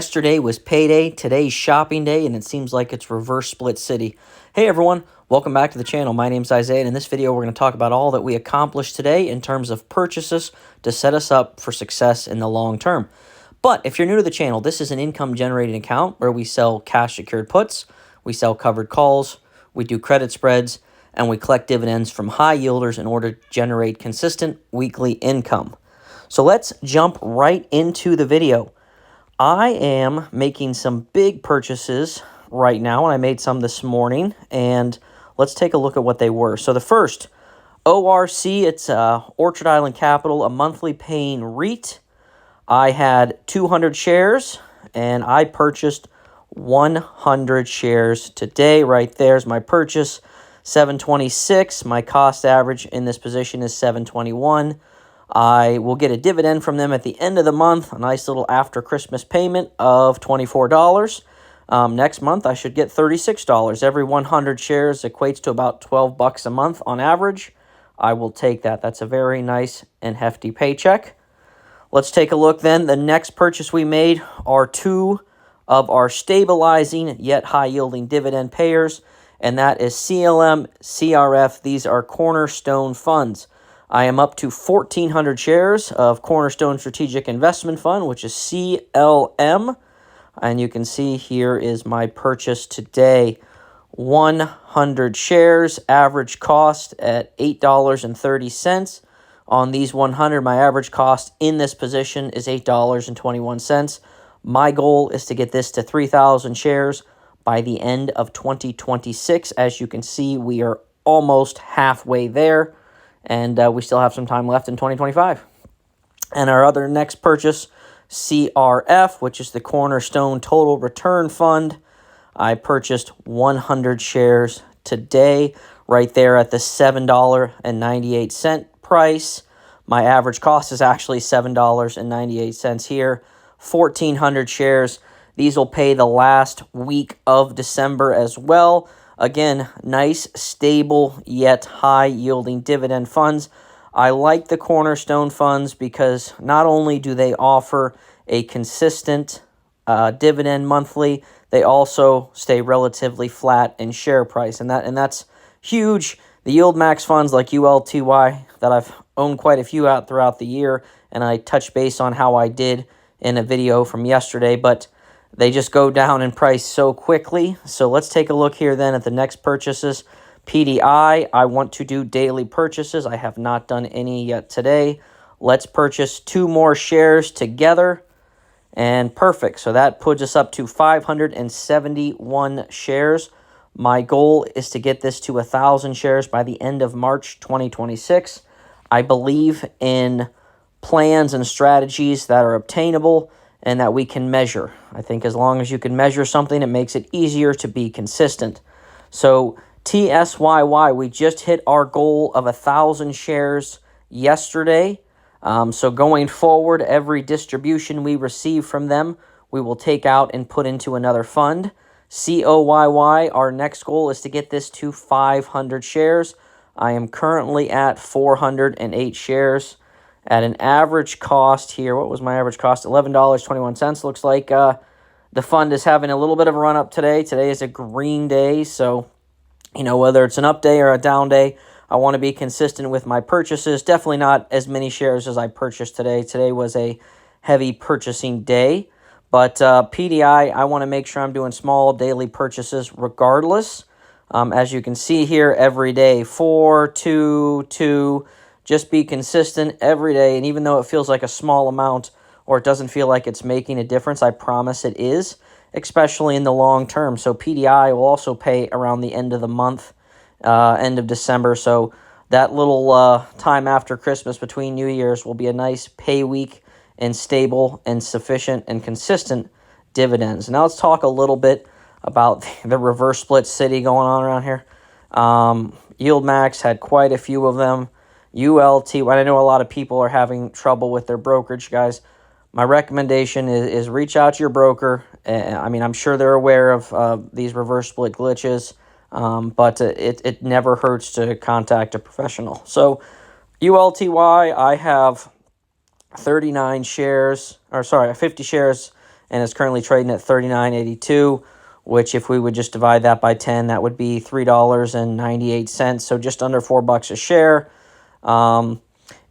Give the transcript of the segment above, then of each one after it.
Yesterday was payday, today's shopping day, and it seems like it's reverse split city. Hey everyone, welcome back to the channel. My name's Isaiah, and in this video we're going to talk about all that we accomplished today in terms of purchases to set us up for success in the long term. But if you're new to the channel, this is an income generating account where we sell cash secured puts, we sell covered calls, we do credit spreads, and we collect dividends from high yielders in order to generate consistent weekly income. So let's jump right into the video. I am making some big purchases right now, and I made some this morning, and let's take a look at what they were. So the first, ORC, it's Orchard Island Capital, a monthly paying REIT. I had 200 shares, and I purchased 100 shares today. Right there's my purchase, $7.26. My cost average in this position is $7.21. I will get a dividend from them at the end of the month, a nice little after Christmas payment of $24. Next month, I should get $36. Every 100 shares equates to about $12 a month on average. I will take that. That's a very nice and hefty paycheck. Let's take a look then. The next purchase we made are two of our stabilizing yet high-yielding dividend payers, and that is CLM, CRF. These are Cornerstone funds. I am up to 1,400 shares of Cornerstone Strategic Investment Fund, which is CLM. And you can see here is my purchase today. 100 shares, average cost at $8.30. On these 100, my average cost in this position is $8.21. My goal is to get this to 3,000 shares by the end of 2026. As you can see, we are almost halfway there. And we still have some time left in 2025. And our other next purchase, CRF, which is the Cornerstone Total Return Fund. I purchased 100 shares today, right there at the $7.98 price. My average cost is actually $7.98 here. 1,400 shares. These will pay the last week of December as well. Again, nice, stable, yet high-yielding dividend funds. I like the Cornerstone funds because not only do they offer a consistent dividend monthly, they also stay relatively flat in share price, and that's huge. The Yield Max funds like ULTY that I've owned quite a few out throughout the year, and I touched base on how I did in a video from yesterday, but they just go down in price so quickly. So let's take a look here then at the next purchases. PDI, I want to do daily purchases. I have not done any yet today. Let's purchase 2 more shares together. And perfect. So that puts us up to 571 shares. My goal is to get this to 1,000 shares by the end of March 2026. I believe in plans and strategies that are obtainable and that we can measure. I think as long as you can measure something, it makes it easier to be consistent. So TSYY, we just hit our goal of 1,000 shares yesterday. So going forward, every distribution we receive from them, we will take out and put into another fund. COYY, our next goal is to get this to 500 shares. I am currently at 408 shares. At an average cost here, what was my average cost? $11.21. Looks like the fund is having a little bit of a run-up today. Today is a green day, so, whether it's an up day or a down day, I want to be consistent with my purchases. Definitely not as many shares as I purchased today. Today was a heavy purchasing day. But PDI, I want to make sure I'm doing small daily purchases regardless. As you can see here, every day, 4, 2, 2. Just be consistent every day, and even though it feels like a small amount or it doesn't feel like it's making a difference, I promise it is, especially in the long term. So PDI will also pay around the end of the month, end of December. So that little time after Christmas between New Year's will be a nice pay week and stable and sufficient and consistent dividends. Now let's talk a little bit about the reverse split city going on around here. Yield Max had quite a few of them. ULT, I know a lot of people are having trouble with their brokerage, guys. My recommendation is reach out to your broker. I'm sure they're aware of these reverse split glitches, but it never hurts to contact a professional. So ULTY, I have 50 shares and it's currently trading at 39.82, which if we would just divide that by 10, that would be $3.98, so just under $4 a share.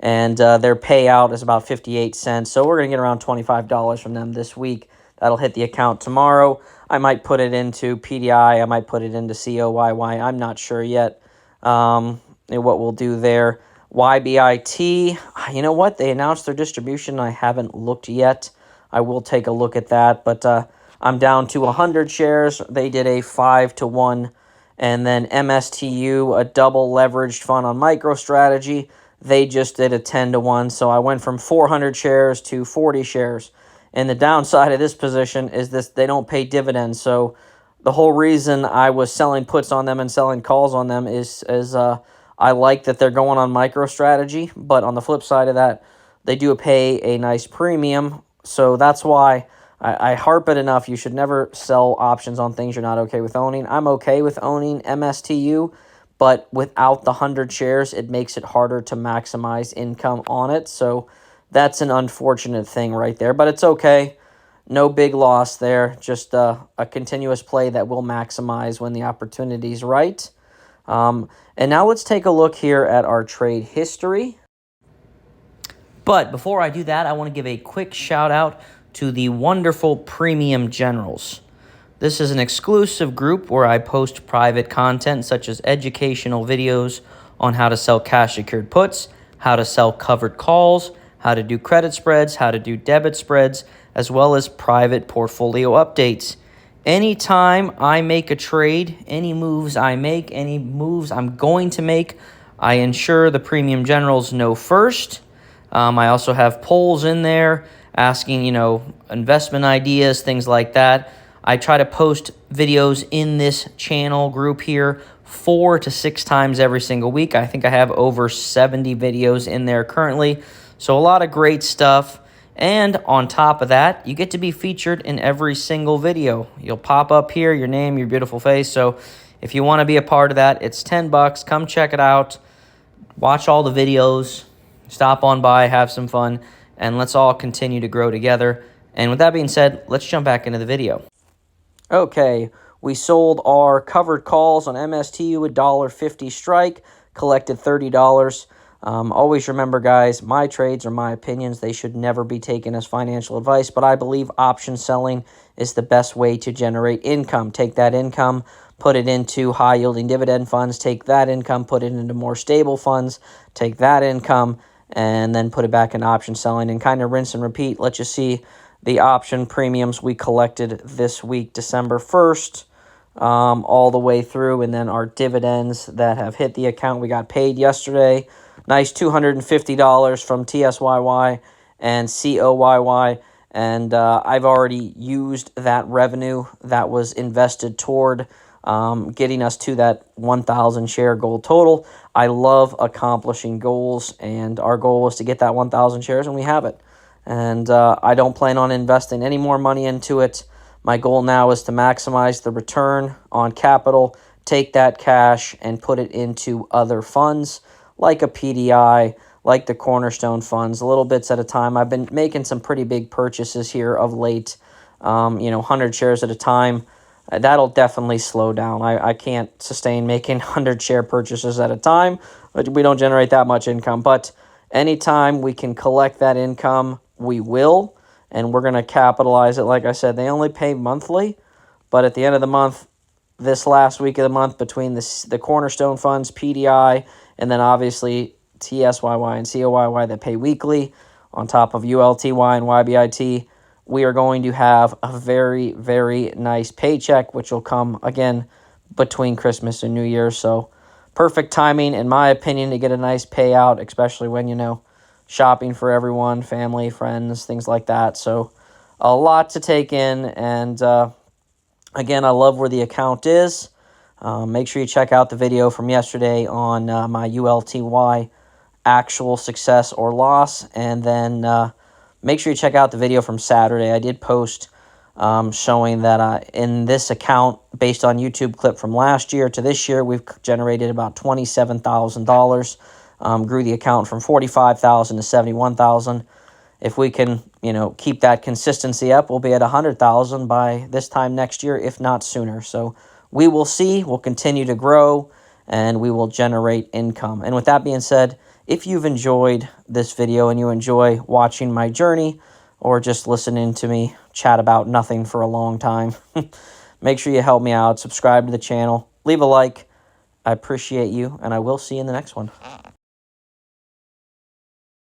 And their payout is about 58 cents, so we're going to get around $25 from them this week. That'll hit the account tomorrow. I might put it into PDI. I might put it into COYY. I'm not sure yet what we'll do there. YBIT, you know what? They announced their distribution. I haven't looked yet. I will take a look at that, but I'm down to 100 shares. They did a 5-to-1. And then MSTU, a double leveraged fund on MicroStrategy, they just did a 10-to-1. So I went from 400 shares to 40 shares. And the downside of this position is they don't pay dividends. So the whole reason I was selling puts on them and selling calls on them is I like that they're going on MicroStrategy. But on the flip side of that, they do pay a nice premium. So that's why I harp it enough. You should never sell options on things you're not okay with owning. I'm okay with owning MSTU, but without the 100 shares, it makes it harder to maximize income on it. So that's an unfortunate thing right there, but it's okay. No big loss there, just a continuous play that will maximize when the opportunity's right. And now let's take a look here at our trade history. But before I do that, I want to give a quick shout out to the wonderful Premium Generals. This is an exclusive group where I post private content such as educational videos on how to sell cash secured puts, how to sell covered calls, how to do credit spreads, how to do debit spreads, as well as private portfolio updates. Anytime I make a trade, any moves I make, any moves I'm going to make, I ensure the Premium Generals know first. I also have polls in there asking, investment ideas, things like that. I try to post videos in this channel group here 4 to 6 times every single week. I think I have over 70 videos in there currently. So a lot of great stuff. And on top of that, you get to be featured in every single video. You'll pop up here, your name, your beautiful face. So if you want to be a part of that, it's $10. Come check it out. Watch all the videos. Stop on by, have some fun, and let's all continue to grow together. And with that being said, let's jump back into the video. Okay, we sold our covered calls on MSTU, $1.50 strike, collected $30. Always remember, guys, my trades are my opinions. They should never be taken as financial advice, but I believe option selling is the best way to generate income. Take that income, put it into high-yielding dividend funds, take that income, put it into more stable funds, take that income, and then put it back in option selling and kind of rinse and repeat. Let's just see the option premiums we collected this week, December 1st, all the way through, and then our dividends that have hit the account. We got paid yesterday. Nice $250 from TSYY and COYY, and I've already used that revenue that was invested toward getting us to that 1,000 share goal total. I love accomplishing goals, and our goal was to get that 1,000 shares, and we have it. And I don't plan on investing any more money into it. My goal now is to maximize the return on capital, take that cash, and put it into other funds like a PDI, like the Cornerstone funds, little bits at a time. I've been making some pretty big purchases here of late, 100 shares at a time. That'll definitely slow down. I can't sustain making 100 share purchases at a time. We don't generate that much income. But anytime we can collect that income, we will. And we're going to capitalize it. Like I said, they only pay monthly. But at the end of the month, this last week of the month, between the Cornerstone funds, PDI, and then obviously TSYY and COYY that pay weekly, on top of ULTY and YBIT, we are going to have a very, very nice paycheck, which will come, again, between Christmas and New Year's. So perfect timing, in my opinion, to get a nice payout, especially when, shopping for everyone, family, friends, things like that. So a lot to take in. And, again, I love where the account is. Make sure you check out the video from yesterday on my ULTY actual success or loss. And then make sure you check out the video from Saturday. I did post showing that in this account, based on YouTube clip from last year to this year, we've generated about $27,000. Grew the account from $45,000 to $71,000. if we can, keep that consistency up, we'll be at 100,000 by this time next year, if not sooner. So we will see. We'll continue to grow, and we will generate income. And with that being said, if you've enjoyed this video and you enjoy watching my journey or just listening to me chat about nothing for a long time, make sure you help me out. Subscribe to the channel. Leave a like. I appreciate you, and I will see you in the next one.